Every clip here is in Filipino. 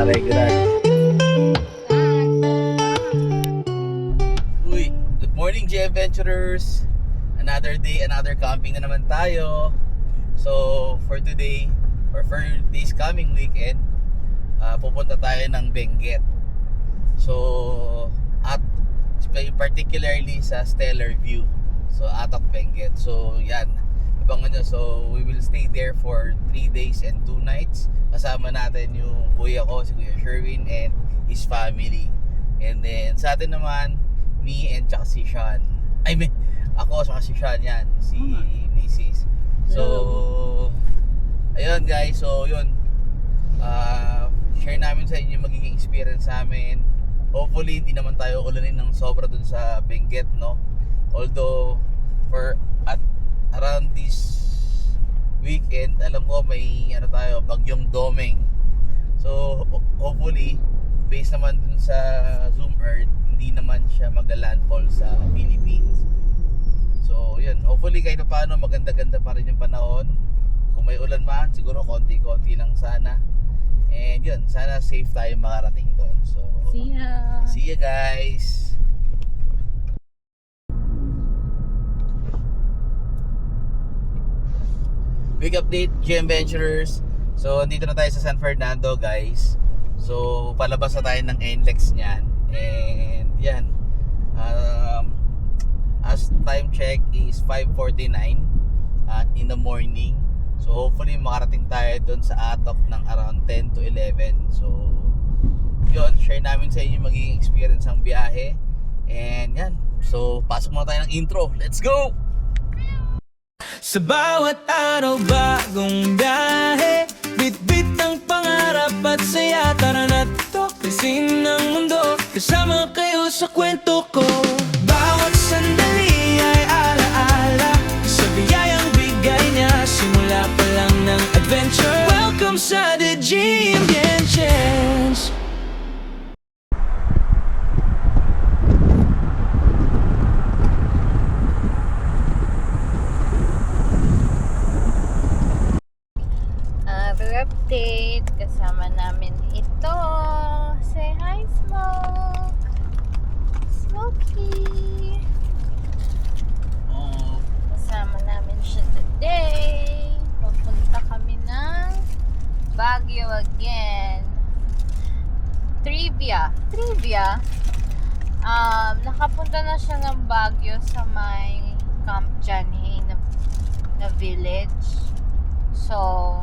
regular. Uy, good morning G Adventurers. Another day, another camping na naman tayo. So for today, or for this coming weekend, pupunta tayo ng Benguet. So at particularly sa Stellar View. So Atok Benguet. So yan, abangan nyo. So we will stay there for 3 days and 2 nights. Kasama natin yung kuya ko, si Kuya Sherwin and his family. And then sa atin naman, me and tsaka si Sean. I mean, ako tsaka si Sean yan, si Mrs. So ayun guys, so yun, share namin sa inyo yung magiging experience namin. Hopefully hindi naman tayo ulanin ng sobra dun sa Benguet, no? Although for at around this weekend, alam ko may tayo, bagyong Domeng. So hopefully based naman dun sa Zoom Earth, hindi naman siya magla-landfall sa Philippines. So yun, hopefully kahit paano maganda-ganda pa rin yung panahon. Kung may ulan man, siguro konti-konti lang sana. And yun, sana safe tayo makarating doon. So see ya guys. Big update, GM Venturers. So andito na tayo sa San Fernando guys. So palabas na tayo ng NLEX niyan. And yan, as time check is 5:49 in the morning. So hopefully makarating tayo doon sa Atok ng around 10 to 11. So yun, share namin sa inyo magiging experience ng biyahe. And yan, so pasok muna tayo ng intro. Let's go! Sa bawat araw bagong biyahe, bit-bit ang pangarap at saya. Tara na't tuklasin ng mundo, kasama kayo sa kwento ko. Bawat sandali ay alaala sa biyayang bigay niya, simula pa lang ng adventure. Welcome sa The Gym Chance. Update, kasama namin ito. Say hi, Smoke. Smokey. Kasama namin siya today. Pupunta kami ng Baguio again. Trivia. Nakapunta na siya ng Baguio sa may Camp Janhay na village. So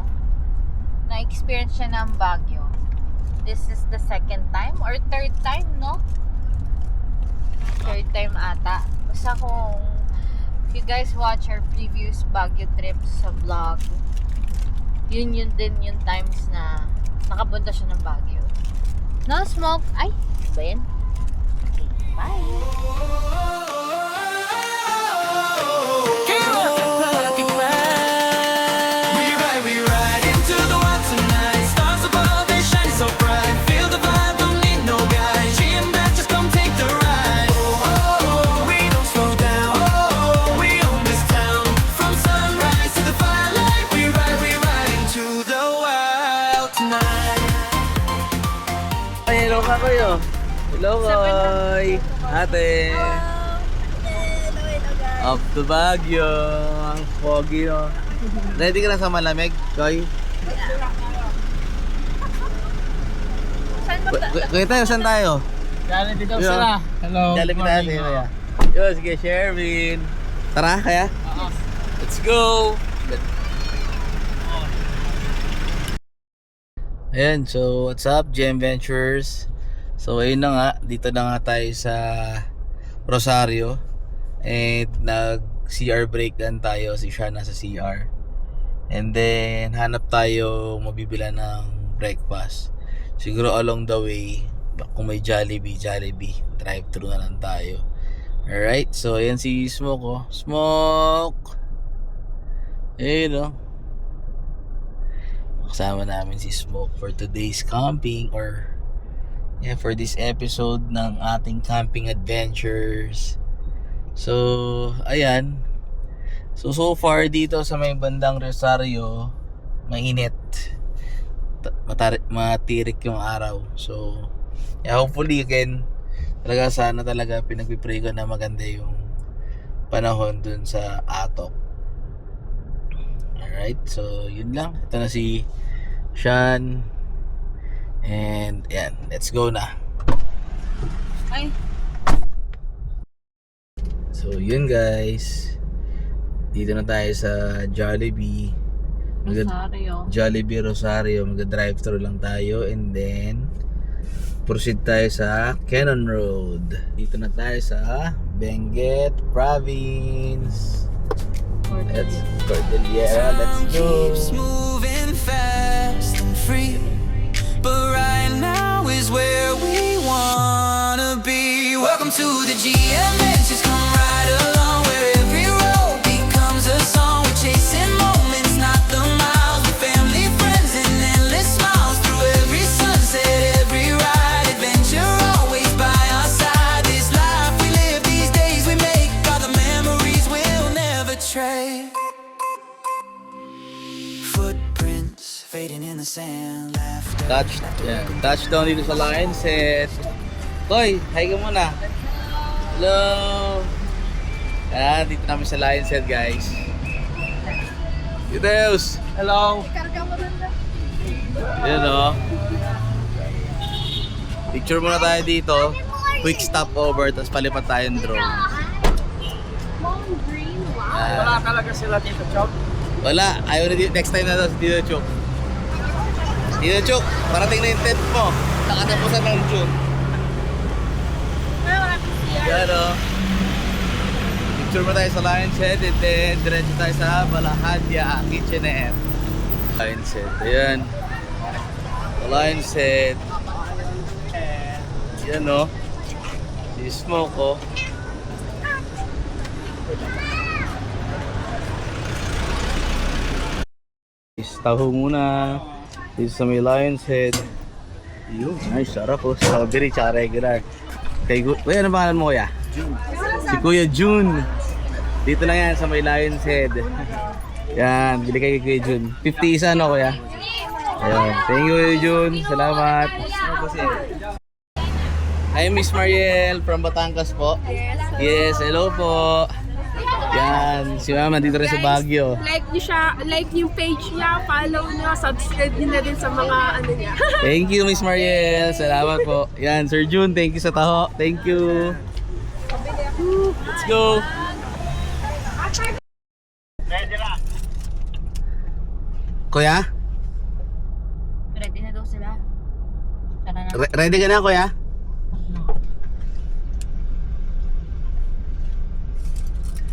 na-experience siya ng Baguio. This is the second time or third time, no? Third time ata. Basta kung if you guys watch our previous Baguio trips sa vlog, yun din yung times na nakapunta siya ng Baguio. No, Smoke? Ay, ba yan? Okay, bye! Hello ka kayo. Hello Koy. Ate. Up to Baguio. Ang foggy, no? Ready ka na sa malamig, Koy? Kaya tayo, saan tayo? Jollibee daw sila. Hello. Jollibee tayo sila, kaya. Yo, sige, Sherwin. Tara, kaya? Let's go! Ayan, so what's up, GM Ventures? So ayun na nga, dito na nga tayo sa Rosario. And nag-CR break lang tayo, si Sean nasa CR. And then hanap tayo mabibila ng breakfast. Siguro along the way, kung may Jollibee, drive-thru na lang tayo. Alright, so ayan si Smoke, oh. Smoke! Ayun, oh. Kasama namin si Smoke for today's camping, or for this episode ng ating camping adventures. So ayan, so far dito sa may bandang Rosario, mainit. matirik yung araw. So, yeah, hopefully again, talaga sana talaga pinagpipray ko na maganda yung panahon dun sa Atok. Alright, so yun lang. Ito na si Sean. And yan, let's go na. Ay, So yun guys, dito na tayo sa Jollibee. Rosario. Jollibee Rosario, mag-drive-thru lang tayo and then proceed tayo sa Cannon Road. Dito na tayo sa Benguet Province. Let's Cordillera, let's go. Keeps moving fast and free, but right now is where we wanna be. Welcome to the GMN, just come right along where every road becomes a song. We're chasing moments, not the miles. With family, friends, and endless smiles through every sunset, every ride. Adventure always by our side. This life we live, these days we make, are the memories we'll never trade. Footprints fading in the sand, laughter. Touchdown dito sa Lion's Head. Koy, hi ka muna. Hello. Dito namin sa Lion's Head guys. Deus. Hello. Yan o. Picture muna tayo dito. Quick stopover, tapos palipat tayong drone. Wala talaga sila dito, Chok. Wala, ayaw na dito. Next time na daw si Tito Chuk. Tito Chuk, parating na yung tent mo. Nakatapusan ng June. Yan o. Picture mo tayo sa Lion's Head and then diretso tayo sa Balahadia Kitchenette. Lion's Head, ayan. Lion's Head. Yan o. Si Smoke o. Taho muna dito sa may Lion's Head. Yun, nice, sarap po. Strawberry tsaka regular. Kuya, ano pangalan mo kuya? June. Si Kuya June. Dito lang yan sa may Lion's Head. Yan, bili kayo kay Kuya June. 50 isa no kuya? Ayan, thank you Kuya June. Salamat. Hi Miss Mariel from Batangas po. Yes, hello po. Yan, si Mama dito rin sa Baguio. Like niyo siya, like yung page niya, follow niyo, subscribe niyo na din sa mga ano niya. Thank you Miss Mariel. Salamat po. Yan, Sir June, thank you sa taho. Thank you. Let's go. Kuya? Ready na daw sila. Tara na. Ready ka na kuya?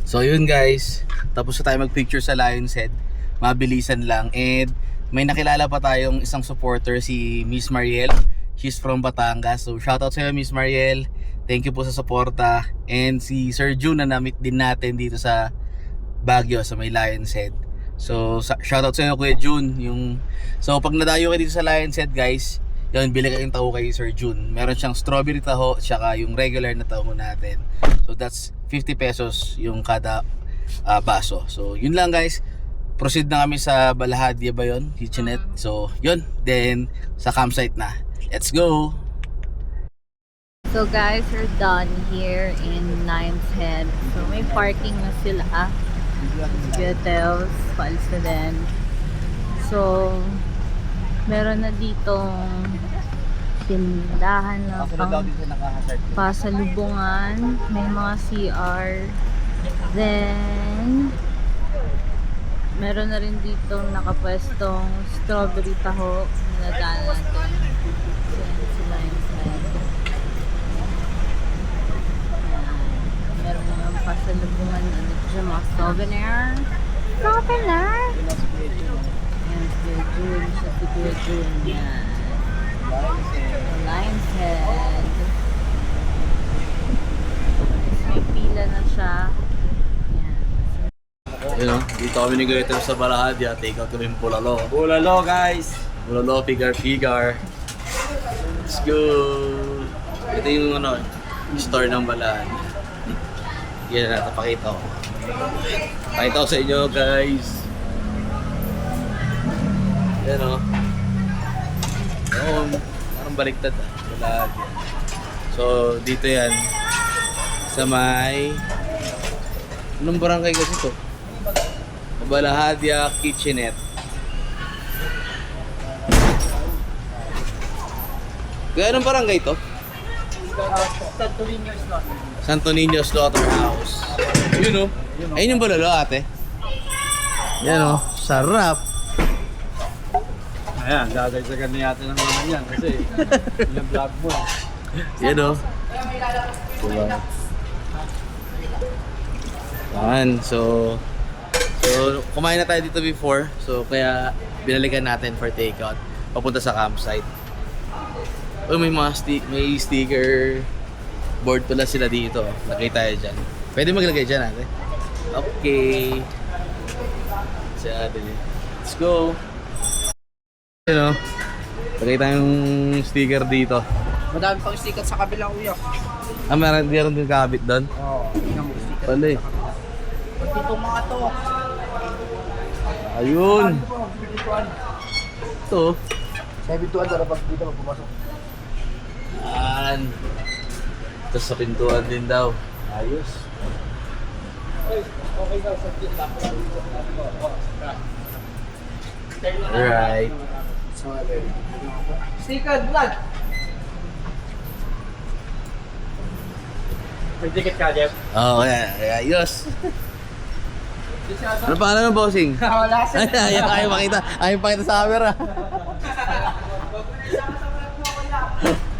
So yun guys, tapos na tayo mag-picture sa Lion's Head. Mabilisan lang. And may nakilala pa tayong isang supporter, si Miss Mariel. She's from Batangas. So shoutout sa iyo Miss Mariel. Thank you po sa suporta. And si Sir June na na-meet din natin dito sa Baguio, sa may Lion's Head. So shoutout sa iyo Kuya June. So pag nadayo kayo dito sa Lion's Head guys, yun, bili kayong taho kay Sir June. Meron siyang strawberry taho, tsaka yung regular na taho natin. So that's 50 pesos yung kada baso. So yun lang guys. Proceed na kami sa Balahadia ba yun? Kitchenette. So yun. Then sa campsite na. Let's go! So guys, we're done here in Lion's Head. So may parking na sila. Hotels, paalis na din. So meron na ditong tindahan na pang pasalubungan. May mga CR. Then meron na rin ditong nakapwestong strawberry taho na nadaanan natin. Yan si Lion's Head. Meron mga pasalubungan na dito mga souvenir. Souvenir! Yan si Kuya June. Siya si Kuya June. Yan. Lion's Head. May pila na siya. You know, dito kami ni Kuya Tim sa Balahadia. Take out kami yung Bulalo. Bulalo, guys. Bulalo, pigar. Let's go! Ito yung store ng Balahadia. Yan na, pakita ko. Pakita ko sa inyo guys. Yan o. Noon, parang baliktad ah. Balahadya. So, dito yan. Sa may... Anong barangay kasi to? Balahadya Kitchenette. Kaya anong barangay to? Santo Niño Slaughterhouse. Yun o. Ayun yung balalo ate. Yan o. Sarap. Ayan, gagaysagan na yata ng naman yan kasi yung vlog mo. Yan o. Diba? Yan. So kumain na tayo dito before. So kaya binalikan natin for takeout. Papunta sa campsite. Oh, may mga may sticker board pala sila dito. Nakita tayo dyan. Pwede maglagay dyan ate. Okay. Si ate. Let's go. Ano? Lagay tayong sticker dito. Madami pang sticker sa kabilang uyak. Meron din kakabit doon? Oo, tingnan mo sticker. Pala eh. Pati itong mga to. Ayun. Ito. 7-2 dapat dito magpumasok. Yan. Ito sa pintuan din daw. Ayos. Okay daw sa kita. Alright. Sticker, vlog! May ticket ka, Jeff? Oo, ayos. Ano pangalan ng bossing? Wala sa... Ayaw makita. Ayaw pakita sa camera.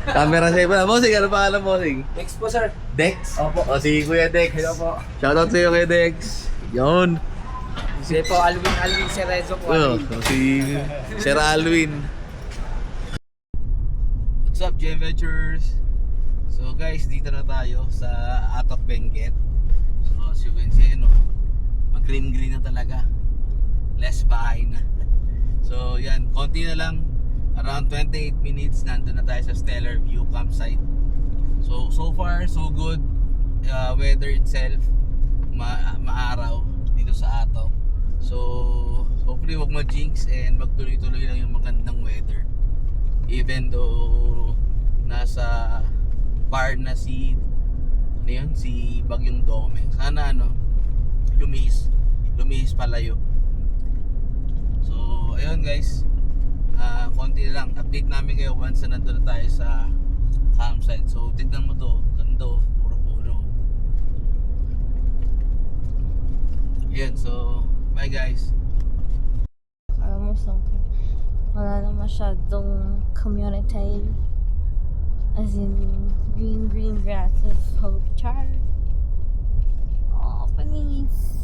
Camera safe na. Bossing, ano pangalan bossing? Next po, sir. Dex? Opo. O si Kuya Dex. Hello po. Shoutout sa iyo Kuya Dex. Yun. Sige po, Alvin Cerezo po. Si Sir Alwin. What's up, J Ventures? So guys, dito na tayo sa Atok Benguet. So as you can see, mag-green na talaga. Less bahay na. So yan, konti na lang. Around 28 minutes, nandun na tayo sa Stellar View campsite. So far, so good. Weather itself, maaraw dito sa Atok. So hopefully wag ma-jinx and magtuloy-tuloy lang yung magandang weather. Even though nasa bar na si Bagyong Dome. Sana lumihis palayo. So ayun guys, konti lang update namin kayo once na nandun na tayo sa campsite. So tignan mo to, ganda, puro puno. Ayan, so bye guys. Alam mo something, wala na masyadong community. As in, green grasses, hope char. Oh, please.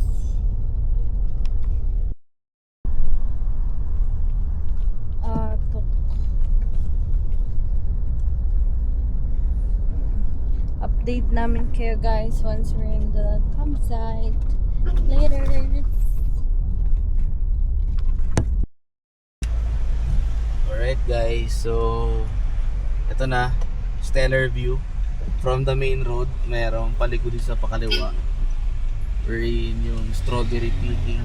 Update namin kayo guys once we're in the campsite. Later. Alright guys, so ito na, Stellar View from the main road. Merong palikod sa pakaliwa wherein yung strawberry picking.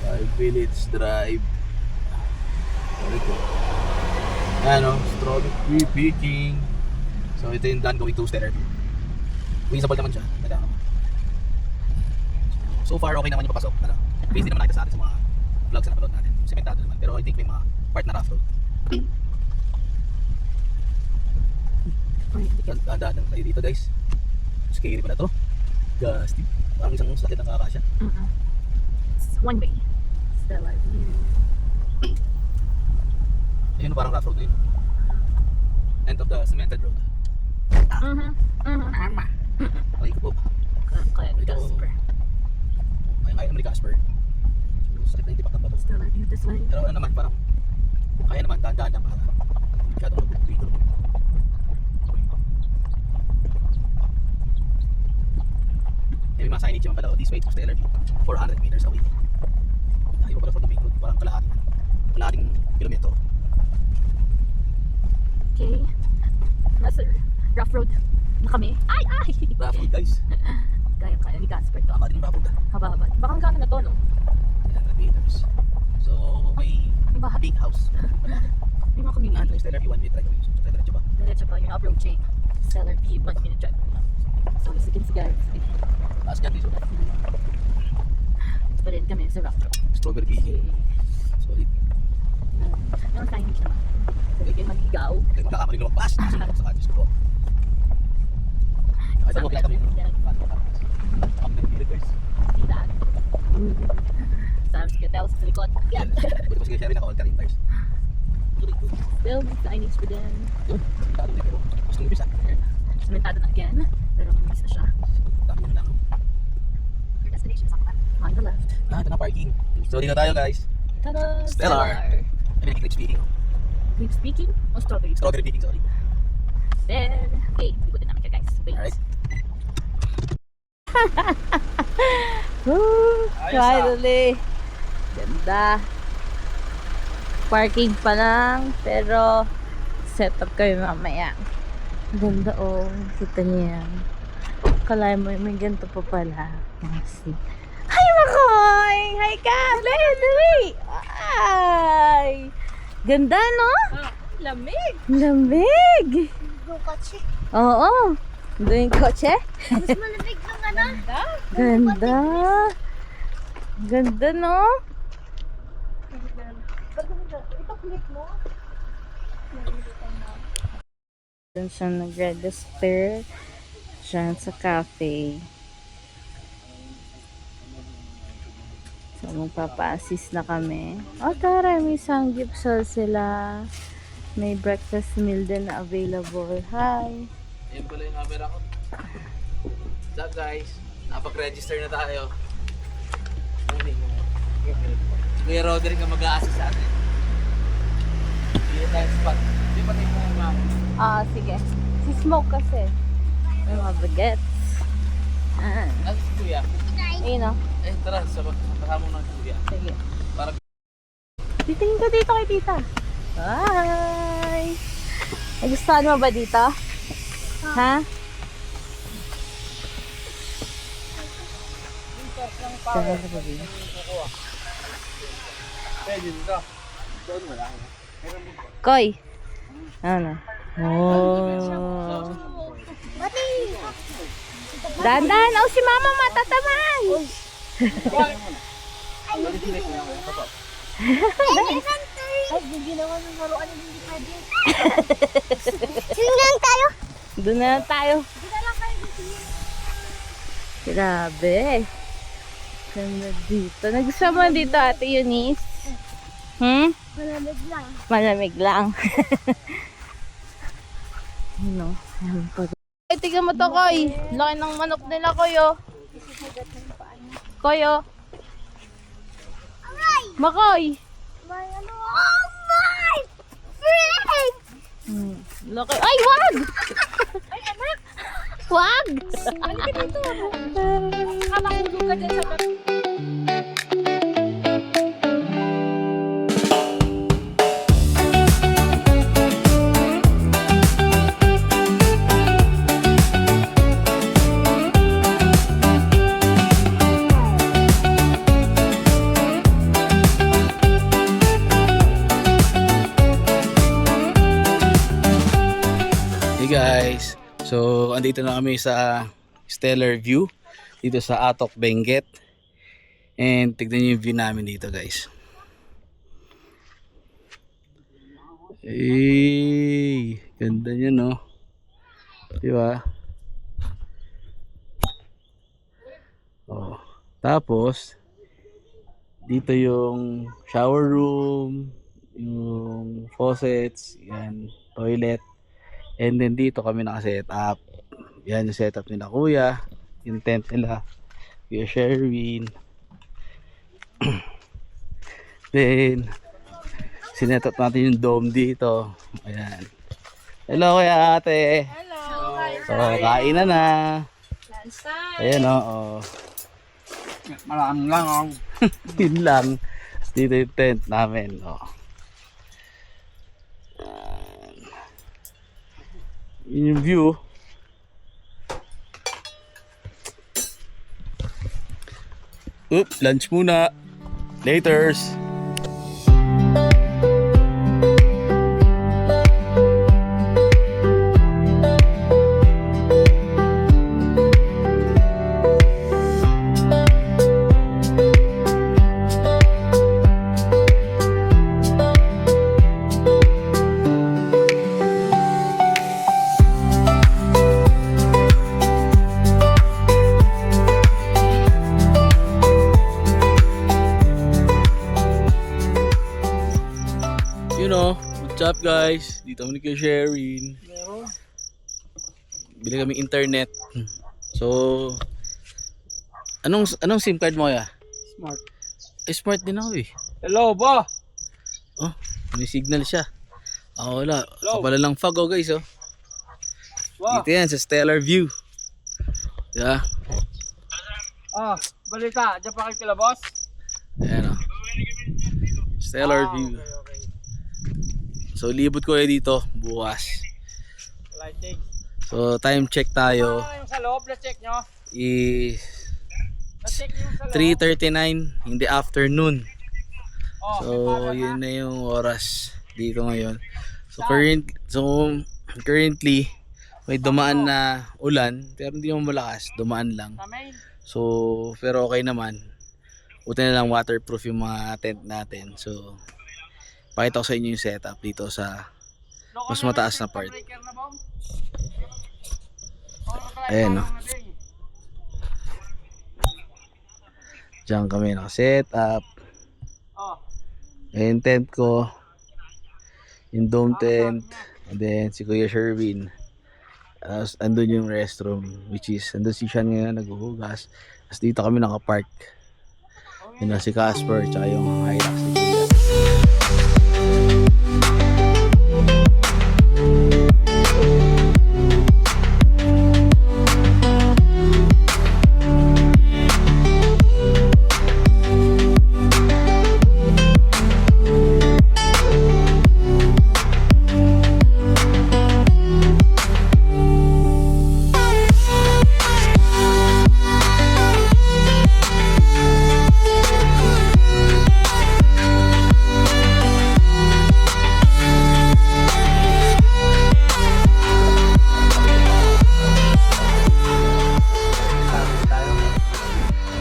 5 Village Drive. Strawberry picking. So ito yung done going to Stellar View. Visible naman siya. So far okay naman yung papasok. Based din naman nakita sa atin sa mga vlogs na napanood natin. Sementado naman. Pero I think may mga part na rough road. Dadaan tayo dito guys. Scary pala to. Gasty. Parang isang sakit ang kakasya. It's one way. Stellar View. Ayun, parang rough road yun. End of the cemented road. Tama. Ay ko po. Kaya Casper. Kaya naman ni Casper. Sakit na yung tipak ng bato. Stellar View this way. Pero ano naman, parang kaya naman, daan lang para masyadong magbutuin. May mga signage naman pala, this way to Stellar View, 400 meters away. Tayo pa pala from the main road, parang kalahating kilometro. Okay. Nasa rough road na kami. Ay! Rough road guys. Kaya ni Casper to. Haba din yung rough road. Haba-haba. Baka hanggang na to, no? 300 meters. So, may big house. May mga kaming ano, Stellar View 1 minute drive kami. So, diretso pa. Diretso pa yung approaching Stellar View 1 minute drive. So, as you can see guys, Taas dyan dito. pa rin kami sa rock drop. Strawberry cake. Solid. Ang signage naman. Pwede kayo mag-igaw. Kaya magkakamali ng pass. So, sa kanyos ko. Ay, sa mga kami. See that? Sam's Hotels sa likod. Yan. Pwede pa sige siya rin ako. Karin tires. Still may signage pa din. Yun. Kado din pero. Gusto nyo bisa. Sementado na again. Pero miss na siya. Dami nyo lang. Your destination is on the left. Ito na parking. So, dito tayo guys. Tada! Stellar. I mean, clip speaking. Keep speaking. O strawberry. Strawberry speaking, sorry. Then, okay. Ikutin namin siya guys. Wait. Alright. Finally. Ganda. Parking pa lang. Pero, set up kayo mamaya. Ganda oh. Kita niyo yan. Kalay mo, may ganito pa pala. Kasi. Hi, Makoy! Hi ka! Dali! Ay! Ganda, no? Lamig. Lamig! Yung kotse. Oo. Doon yung kotse? Mas malamig ng ano. Ganda. Ganda, no? Ito clip mo. Doon siya nag-register. Diyan sa cafe. So, magpapa-assist na kami. O, tara, may sanggipsal sila. May breakfast meal din na available. Hi! Ayan pala yung camera ko. What's up guys? Napag-register na tayo. Morning. Kuya Roderick ang mag-a-assist sa atin. Hindi tayo spot. Hindi pa tayo mga Sige. Si Smoke kasi. May mga bagets. Ano si Kuya? Ayun o. Eh tara, kasama mo ng Kuya. Sige. Para Titingin ka dito kay tita. Hi! Nagustuhan mo ba dito? Ha? pwede dito. Doon wala. Koy! Ano? Oh! Dandan! Oh, si mama matatamaan! Ay, hindi naman ng laruan yung hindi pwede. Sino lang tayo? Doon na lang tayo. Hindi na lang kayo dito. Grabe. Ganda dito. Nagustuhan mo dito, Ate Eunice? Malamig lang. Malamig lang. Ano? Ayan pa. Ay, tignan mo to, Koy. Laki ng manok nila, Koy, oh. Koy, oh. Makoy. May ano? Oh my friend! Laki. Ay, wag! Ay, anak! Wag! Halika dito. Kamakulog ka dyan sa Hey guys, so andito na kami sa Stellar View dito sa Atok, Benguet. And tignan niyo yung view namin dito guys. Hey, ganda niya no. Di ba? Oh, tapos dito yung shower room, yung faucets, yan, toilet. And then dito kami naka-set up. Yan yung setup nila Kuya. Yung tent nila. Kuya Sherwin. Then sinet up natin yung dome dito. Ayan. Hello Kuya Ate. Hello. So kain na. Ayan o. Malang lang oh. Yun lang. Dito yung tent namin. Oh. Yun yung view. Lunch muna. Laters. guys, dito kami kay Sherin. Bili kami internet. So, anong SIM card mo kaya? Smart. Smart din ako eh. Hello, ba? Oh, may signal siya. Wala. Hello. Kapala lang fog guys oh. Ba? Dito yan sa Stellar View. Diba? Balita. Diyan pa kayo kila boss? Ayan oh. Stellar View. Okay. So, libot ko kayo dito bukas. Lighting. So, time check tayo Yung sa loob, let's check nyo. is Let's check yung sa loob. 3:39 in the afternoon. Oh, So, yun na yung oras dito ngayon. So, currently may dumaan na ulan, pero hindi mo malakas, dumaan lang. Sa main. So, pero okay naman. Buti na lang waterproof yung mga tent natin. So, pakita ko sa inyo yung setup dito sa mas mataas na part. Ayan, no? Diyan kami naka-setup. Oh. Ayan tent ko. Yung dome tent. And then si Kuya Sherwin. Tapos andun yung restroom. Which is, andun si Sean ngayon naghuhugas. Tapos dito kami nakapark. Yun na si Casper. Tsaka yung Hilux ni Kuya.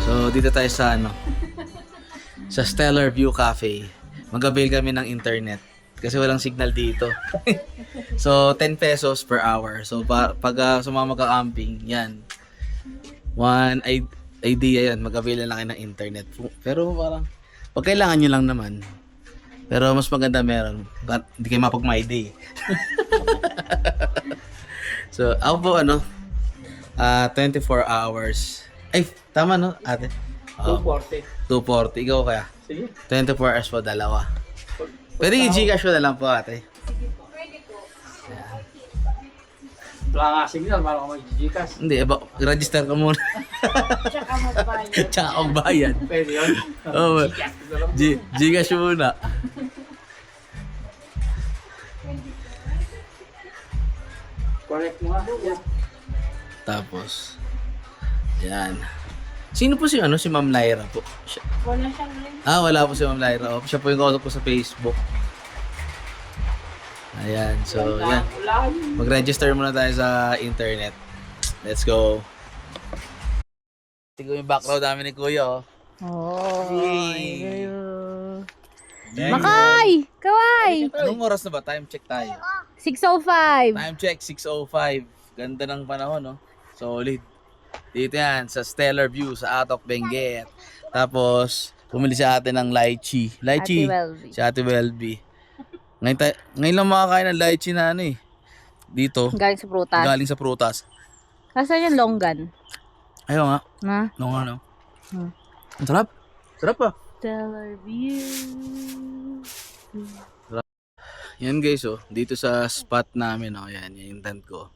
So dito tayo sa sa Stellar View Cafe. Mag-avail kami ng internet kasi walang signal dito. So 10 pesos per hour. So pag sumama ka camping, yan. One idea yan, mag-avail na lang kayo ng internet. Pero parang pag kailangan nyo lang naman. Pero mas maganda meron. Hindi kayo mapag-my day. So ako po 24 hours. Ay, tama no, ate? 240. 240. Ikaw kaya? Sige. 24 hours po, dalawa. Pwede i-Gcash mo na lang po, ate. Wala nga signal, para ako mag-Gcash. Hindi, register ka muna. Tsaka magbayad. Tsaka ang bayad. Pwede yun. Oh, Gcash mo muna. Correct mo nga. Yeah. Tapos, yan. Sino po si Ma'am Lyra po? Wala siyang link. Wala po si Ma'am Lyra. Siya po yung kausap ko sa Facebook. Ayan, so yan. Mag-register muna tayo sa internet. Let's go. Tignan yung background namin ni Kuya, oh. Oh. Yay! Makay! Kaway! Anong oras na ba? Time check tayo. 6:05. Time check, 6:05. Ganda ng panahon, no? Solid. Dito yan, sa Stellar View, sa Atok, Benguet. Tapos, pumili si ate ng lychee. Lychee. Ate Welby. Si Ate Welby. Ngayon lang makakain ng lychee na dito. Galing sa prutas. Galing sa prutas. Nasaan yung longgan? Ayaw nga. Na? No. Hmm. Ang sarap. Sarap ah. Stellar View. Yan guys, oh. Dito sa spot namin, oh. Yan yung tent ko.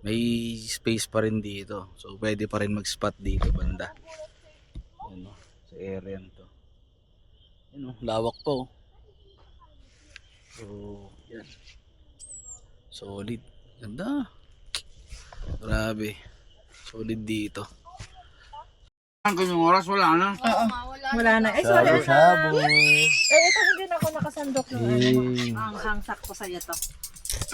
May space pa rin dito. So, pwede pa rin mag-spot dito, banda. Yan, oh. Sa area to. Yan, oh. Lawak po, oh. So, yan. Solid. Ganda. Grabe. Solid dito. Ang kanyang oras, wala na. Wala na. Eh, sorry. Shabu-shabu. Ito hindi na ako nakasandok ng Hey. ang hangsak ko sa'yo to.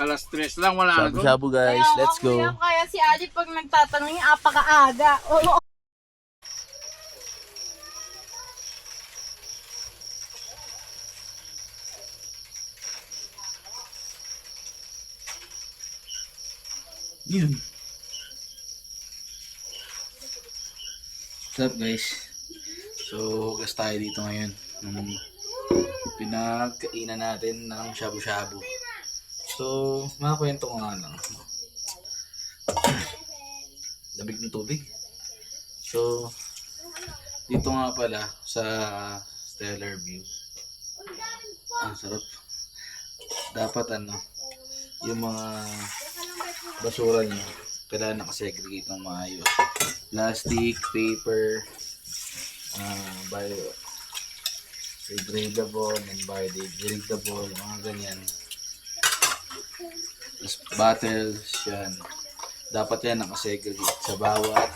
Alas 3 lang, wala na to. Shabu-shabu guys. Let's go. Kaya si Ali pag nagtatanong niya, apakaaga. Oo. Yun. What's up guys? So, gas tayo dito ngayon. Pinagkainan natin ng shabu-shabu. So, makakwento ko nga lang. Lamig ng tubig. So, dito nga pala sa Stellar View. Ang sarap. Dapat yung mga basura nyo, kailangan nakasegregate ng maayos. Plastic, paper, biodegradable, non-biodegradable, mga ganyan. Tapos bottles, yan. Dapat yan nakasegregate sa bawat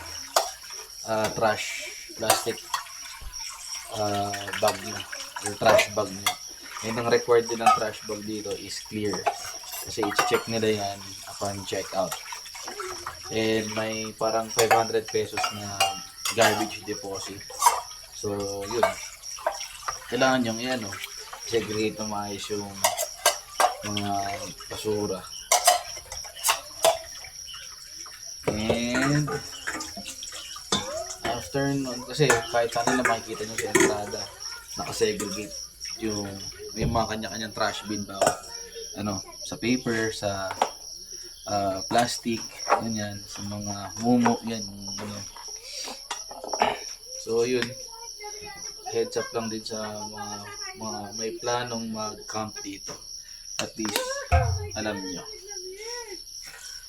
trash, plastic bag nyo, yung trash bag nyo. Ngayon ang required din ng trash bag dito is clear. Kasi i-check nila yan upon check out. And may parang 500 pesos na garbage deposit. So, yun. Kailangan yung yan, segregate na maayos yung mga basura. And after nun, kasi kahit kanila makikita nyo sa entrada, nakasegregate yung may mga kanya-kanyang trash bin ba, sa paper, sa plastic, ganyan, sa mga mumo, yan, So, yun. Heads up lang din sa mga may planong mag-camp dito. At least, alam nyo.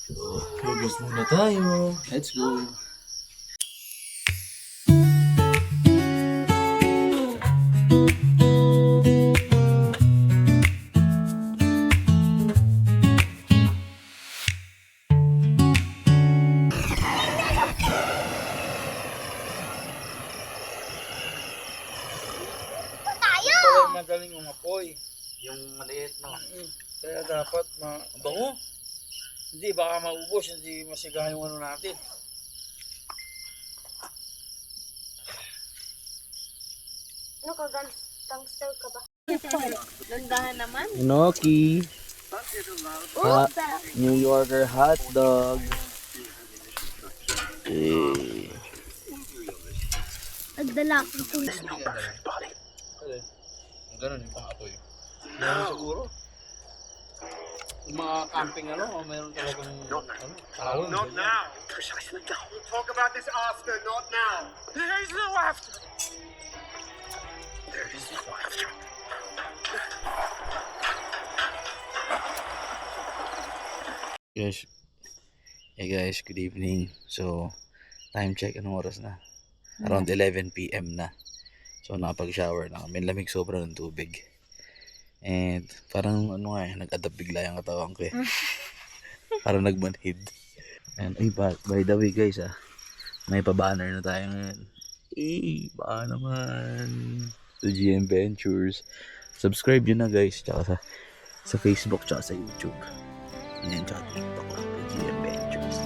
So, lubos muna tayo. Let's go. Magaling umapoy. Yung maliit na. Kaya dapat Ang bango. hindi baka maubos, hindi masigahan yung ano natin. Ano ka, gangster ka ba? Gandahan naman. Gnocchi. New Yorker hot dog. Nagdala ko ito. Ganun yung pang-apoy. Meron siguro. Yung mga camping mayroon talagang tawon. Not now. We'll talk about this after, not now. There is no after. There is no after. Hey guys, good evening. So, time check, anong oras na? Around 11 PM na. So, nakapag-shower na kami. Lamig sobra ng tubig. And, parang nag-adapt bigla yung katawan ko eh. Parang nagmanhid. And, by the way guys may pa-banner na tayo ngayon. Baka naman. Sa GM Ventures. Subscribe yun na guys. Tsaka sa Facebook, tsaka sa YouTube. Yan, tsaka TikTok lang. GM Ventures.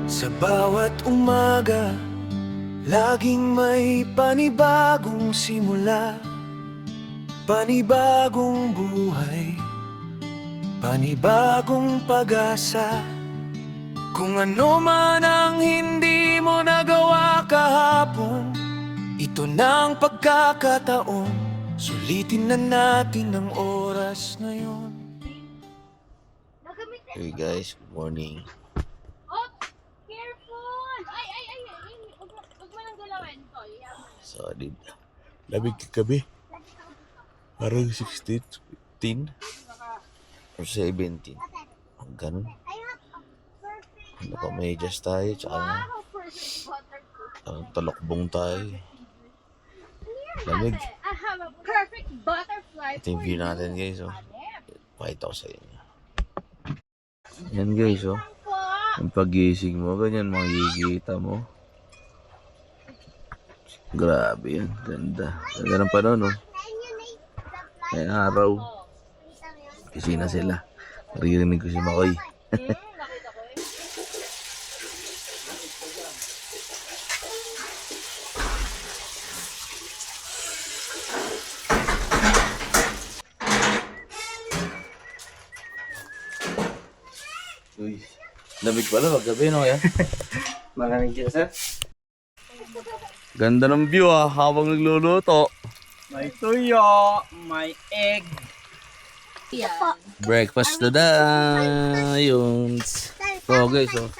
Sa bawat umaga, laging may panibagong simula, panibagong buhay, panibagong pag-asa. Kung ano man ang hindi mo nagawa kahapon, ito na ang pagkakataon, sulitin na natin ang oras ngayon. Hey guys, good morning. Oh, careful! Ay! Huwag mo nang galawin to. Solid. Lamig kagabi. Parang 16, 15 or 17. Ang ganun. Naka-medyas tayo, tsaka talokbong tayo. Lamig. I have a perfect butterfly. Ito yung view natin guys, pakita ko sa inyo. Yan guys, yung pag-gising mo, ganyan makikita mo. Grabe yan, ganda. Ganda ng panahon, May araw. Kasi na sila. Naririnig ko si Makoy. Uy, lamig pala paggabi, no? Yan? Malamig dyan, sir. Ganda ng view, habang nagluluto. May tuyo, may egg. Yan. Breakfast na yun. So guys, oh.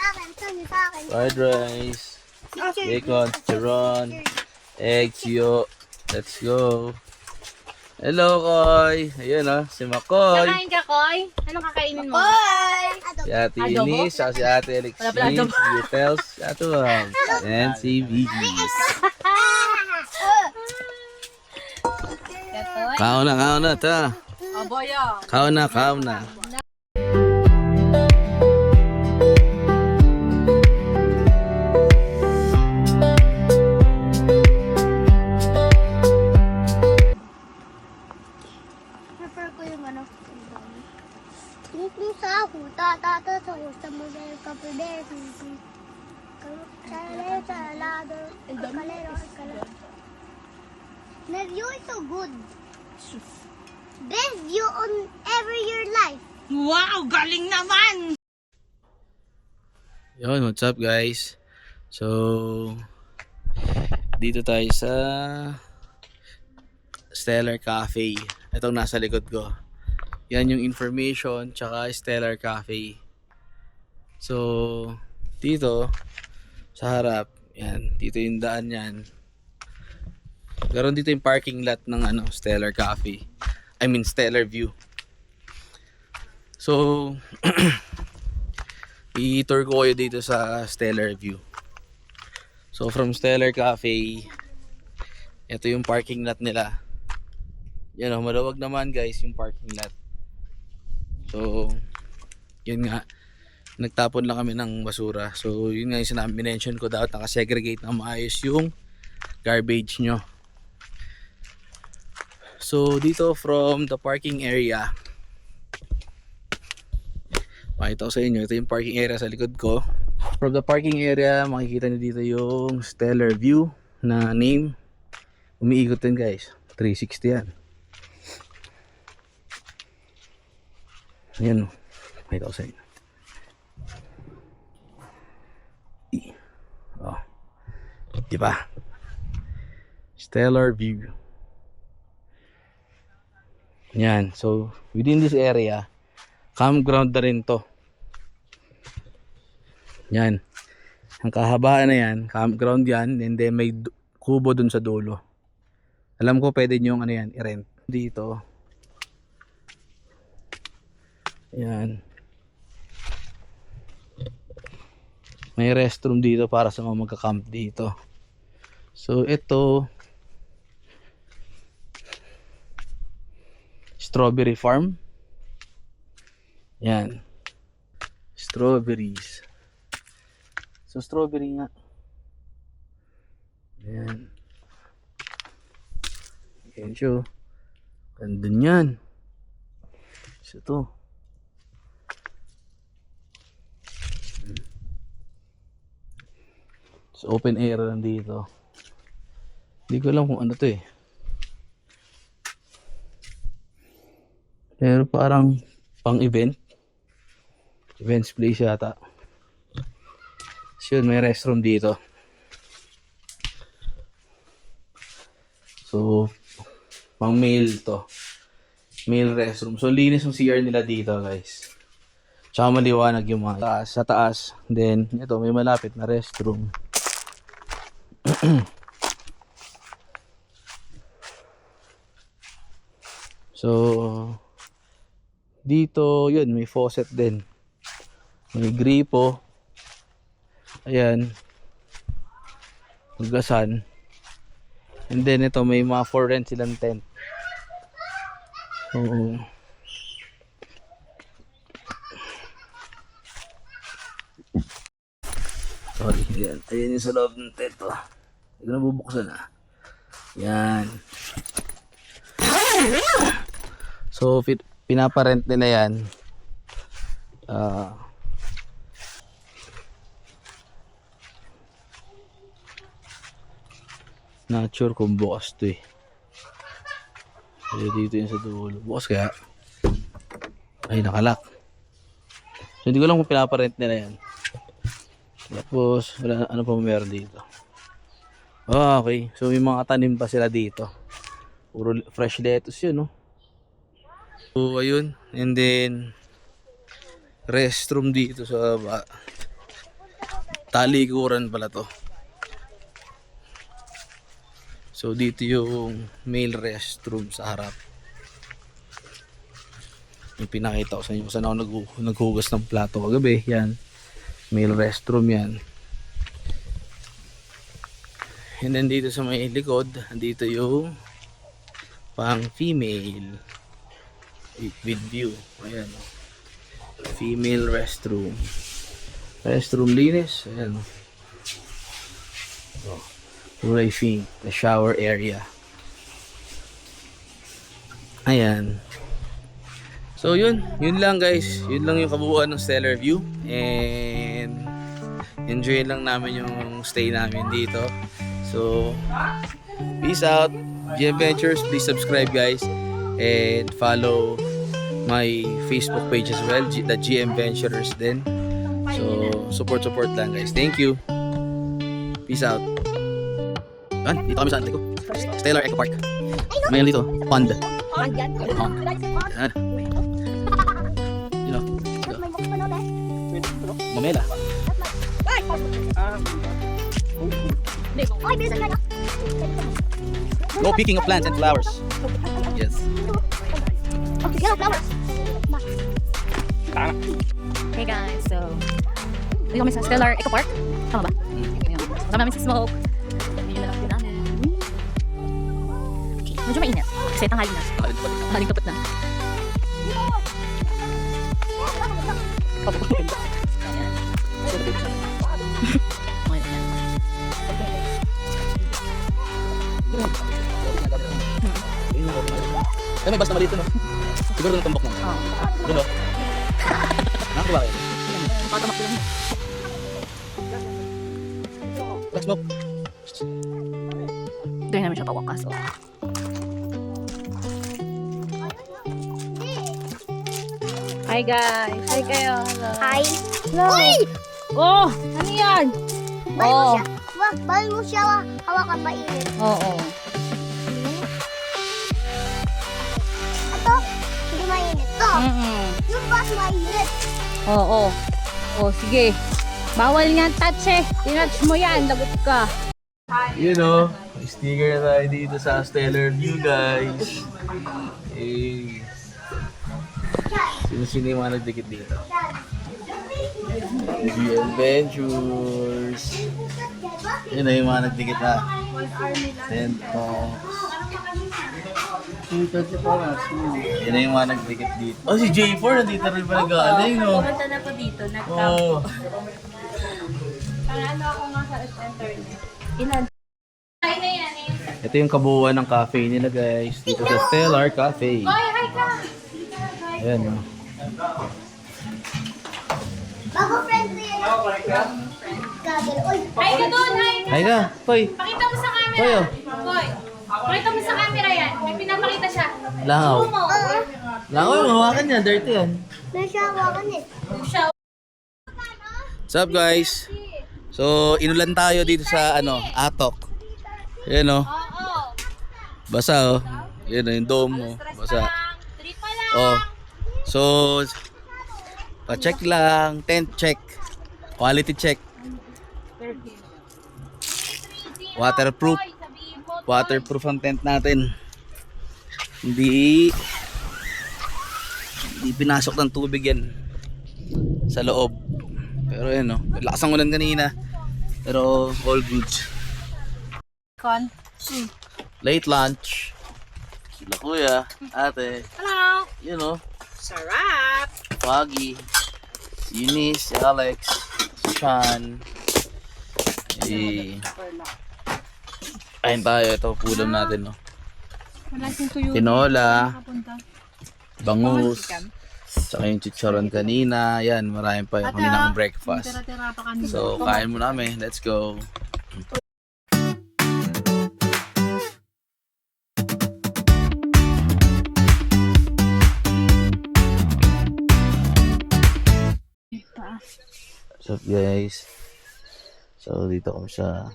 Fried rice, bacon, chicharon, egg, suyo. Let's go. Hello, Koy. Ayun, oh, si Makoy. Kakain ka, Koy? Anong kakainin mo? Si Ate Adobo? Inis, si Ate Alexis, Wala pala adobo. si Utels, si Ate Wang, and si Vigis. Kaon na, ta. Aboya. Kaon na. Prefer ko yung ano. Tung sa huta, tata sa husta mo na yung kapide. Salado. Kalero. The view is so good. Best view on ever your life. Wow, galing naman! Yun, what's up guys? So, dito tayo sa Stellar Cafe. Itong nasa likod ko. Yan yung information, tsaka Stellar Cafe. So, dito, sa harap, yan, dito yung daan yan. Garon dito yung parking lot ng Stellar Cafe. I mean, Stellar View. So, i-tour ko kayo dito sa Stellar View. So, from Stellar Cafe, ito yung parking lot nila. Yan o, malawag naman guys yung parking lot. So, yun nga, nagtapon lang kami ng basura. So, yun nga yung mention ko, dapat nakasegregate na maayos yung garbage nyo. So, dito from the parking area, makita ko sa inyo, ito yung parking area sa likod ko. From the parking area, makikita nyo dito yung Stellar View na name. Umiikot din guys, 360 yan. Ayan o, makita ko sa inyo. Oh, diba? Stellar View. Yan, so within this area, campground na rin to. Yan, ang kahabaan na yan, campground yan, and then may kubo dun sa dulo. Alam ko pwede nyo yan, i-rent dito. Yan, may restroom dito para sa mga magka-camp dito. So ito, strawberry farm. Yan, strawberries. So strawberry nga. Yan. Yan siya. Ganda yan. So ito. So open air lang dito. Hindi ko alam kung ano to eh. Pero parang pang event. Events place yata. So yun, may restroom dito. So pang male to. Male restroom. So linis yung CR nila dito guys. Tsaka maliwanag yung mga taas, sa taas. Then ito may malapit na restroom. So dito, yun, may faucet din. May gripo. Ayan. Hugasan. And then ito, may mga for rent silang tent. So, sorry, yan. Ayan yung sa loob ng tent. Hindi ko na bubuksan Yan. So, pinaparent nila yan. Not sure kung bukas to eh. Kasi dito yung sa dulo. Bukas kaya? Ay, nakalak. So, hindi ko lang kung pinaparent nila yan. Tapos, wala, ano pa meron dito. Oh, okay. So, may mga tanim pa sila dito. Puro fresh lettuce yun, no? So ayun, and then restroom dito sa talikuran pala to. So dito yung male restroom sa harap. Yung pinakita ko sa inyo kung saan ako naghugas ng plato kagabi. Yan, male restroom yan. And then dito sa may likod, dito yung pang female with view. Ayan, female restroom. Restroom linis. Ayan. I think the shower area. Ayan. So yun lang guys. Yun lang yung kabuuan ng Stellar View. And enjoy lang namin yung stay namin dito. So peace out. GM Ventures, please subscribe guys. And follow my Facebook page as well, the GM Ventures din. So support lang guys. Thank you. Peace out. Yan, dito kami sa antay ko. Stellar Eco Park. Mayroon dito, pond. Pond yan. Pond. Yan. You know, mamela. Ay, bilisan ka na. No picking of plants and flowers. Yes. Okay, yellow flowers. Hey guys, so dito kami sa Stellar Eco Park. Tama ba? Kasama namin si Smoke. Yun na lang din namin. Medyo mainit. Kasi tanghali na. Tanghaling tapos na. Ayan. Okay na yan. Kaya may basta maliit no? Siguro doon tumbok mo. Oo. Doon o. Nakakuha kayo. Pagkamak lang. Let's smoke. Doon namin siya pawakas. So. Hi guys! Hi kayo! Hello! Hi. Hello! Uy! Oh! Ano yan? Oh! Bawal mo siya hawakan mainit. Oo. Ito, hindi mainit to. Yung bus mainit. Oo. Oh, sige. Bawal nga touch eh. Tinouch mo yan. Lagot ka. You know, sticker na tayo dito sa Stellar View guys. Eh, sino yung mga nagdikit dito? GM Ventures. Yun na yung mga nagdikit na. Yun na yung mga nagdikit dito. Oh, si J4 nandito rin pa nag-aaling, no? Pumunta na po dito, Oh. Ano ako nga sa internet. Ilan? Ay na yan eh. Ito yung kabuuan ng cafe nila guys. Dito sa Stellar Cafe. Oy, hi ka! Ayan, no? Bago friend ko yan. Gagel. Uy, Hi ka doon, hi! Hi ka, Koy. Pakita mo sa camera. Koy, oh. Hoy, pakita mo sa camera yan. May pinapakita siya. Langaw. Sumo. Langaw, mahawakan niya. Dirty yan. nasa hawakan eh. Siya. What's up guys? So, inulan tayo dito sa Atok. Ayan o. Oo. Basa o. Ayan o, yung dome mo. Basa. Trip pa lang. Oh. So, pa-check lang. Tent check. Quality check. Waterproof. Waterproof ang tent natin. Hindi pinasok ng tubig yan sa loob. Pero yan o. Lakas ang ulan kanina. Pero all good. Con. Late lunch. Sila kuya, ate. Hello. Yun o. Sarap. Foggy. Si Eunice, si Alex, si Sean. Ayun tayo. Ito ulam natin no. Wala siyang tuyo. Tinola, Nakapunta. bangus, saka yung chicharon kanina. Yan, maraming pa yung kaninang breakfast. Tira-tira pa kanina. So, kain muna kami. Let's go. What's up guys? So, dito kami sa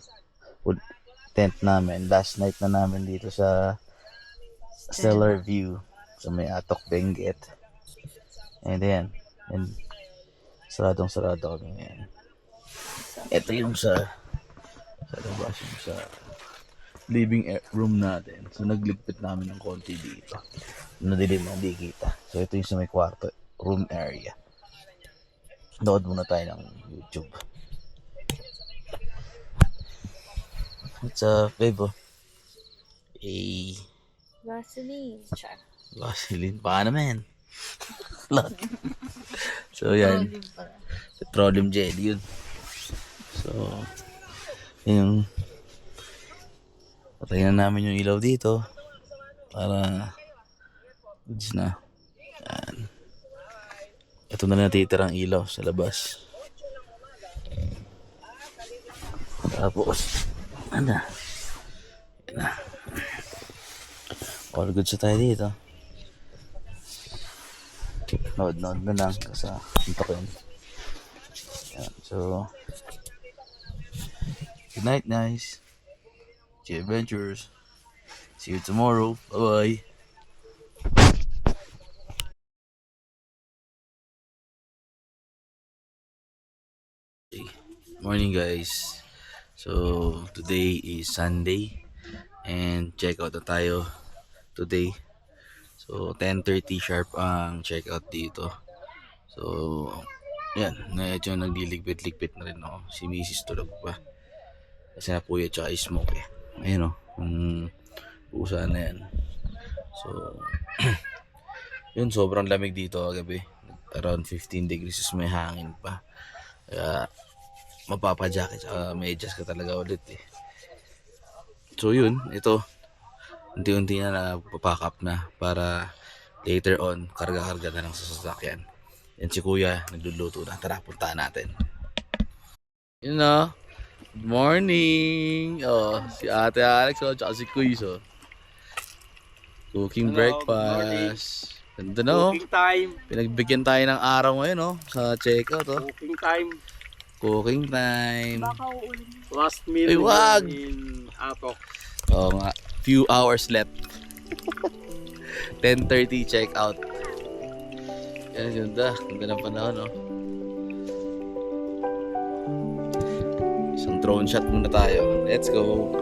tent namin. Last night na namin dito sa Stellar View. sa may Atok Benguet. And then, and saradong-sarado kami ngayon. Ito yung sa labas, yung sa living room natin. So nagligpit namin ng konti dito. Nadilim ang di kita. So ito yung sa may kwarto, room area. Dood muna tayo ng YouTube. It's a babe. Vaseline. Char. Vaseline pa naman. Lot. So yan. Petroleum jelly yun. So yung patayin na namin yung ilaw dito para goods na. Yan. Ito na natitirang ilaw sa labas. Tapos ano? Yan na. All good sa tayo dito. Nood na lang kasi ito ko yun. Yan. So good night, guys. G Adventures. See you tomorrow. Bye-bye. Morning, guys. So today is Sunday and check out na tayo today. So 10:30 sharp ang check out dito. So yan, medyo nagliligpit-ligpit na rin ako. Si Mrs. tulog pa. Kasi napuyat tsaka smoke eh. Ayun o, pusa na yan. So yun, sobrang lamig dito kagabi. Around 15 degrees, may hangin pa. Kaya mapapajacket tsaka may adjust ka talaga ulit eh. So yun, ito unti-unti na napapack up na para later on karga-karga na lang sa sasakyan. Yan si kuya nagluluto na. Tara, puntaan natin. Yun na. Good morning. Oh, si Ate Alex oh, tsaka si Kuis oh. Cooking breakfast. Ganda na oh. Cooking time. Pinagbigyan tayo ng araw ngayon oh sa checkout oh. Cooking time. Cooking time. Last meal Ay, wag! in Atok. Oo nga. Few hours left. 10:30 check out. Yan, ganda. Ganda ng panahon, no? Isang drone shot muna tayo. Let's go.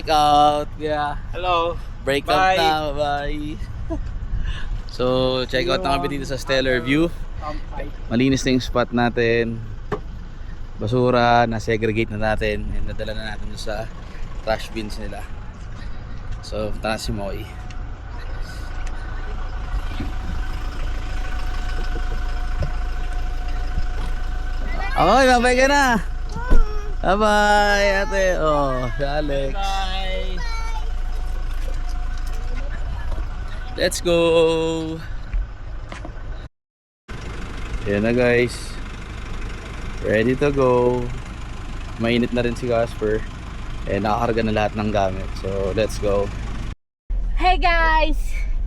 Check out. Yeah. Hello. Break Bye. up na. Bye. So, check out na kami dito sa Stellar View. Malinis na yung spot natin. Basura, na-segregate na natin. And nadala na natin doon sa trash bins nila. So, punta na si Moy. Okay, bye-bye ka na. Bye-bye, ate. Oh, si Alex. Bye. Let's go! Yan na guys. Ready to go. Mainit na rin si Casper. Eh, nakakarga na lahat ng gamit. So, let's go. Hey guys!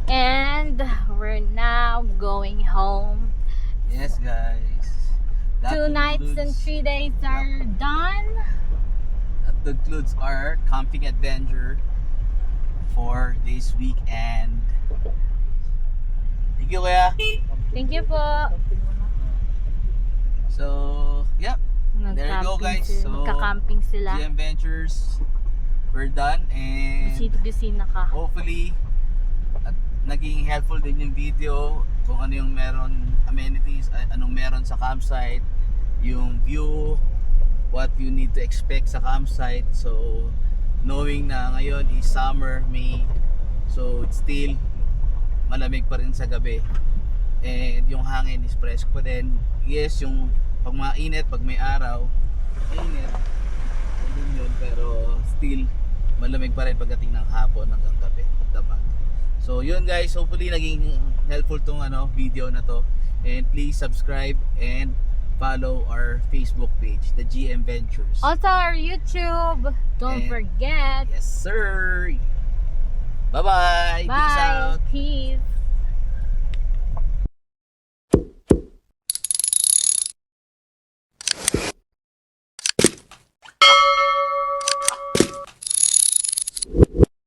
And we're now going home. Yes guys. 2 nights and 3 days are done. That concludes our camping adventure for this weekend. Thank you, kuya. Thank you po. So, yeah. There you go, guys. So, Magka-camping sila. G Adventures. we're done and Busy na ka. hopefully at naging helpful din yung video kung ano yung meron amenities, anong meron sa campsite, yung view, what you need to expect sa campsite. So knowing na ngayon is summer, May, so it's still malamig pa rin sa gabi and yung hangin is fresh pa din. Yes, yung pag mainit, pag may araw mainit din yun, pero still malamig pa rin pagdating ng hapon hanggang gabi, dapat. So yun guys, hopefully naging helpful tong video na to, and please subscribe and follow our Facebook page, the GM Ventures. Also our YouTube. Don't And- forget. Yes sir. Bye bye. Peace Bye. out. Peace.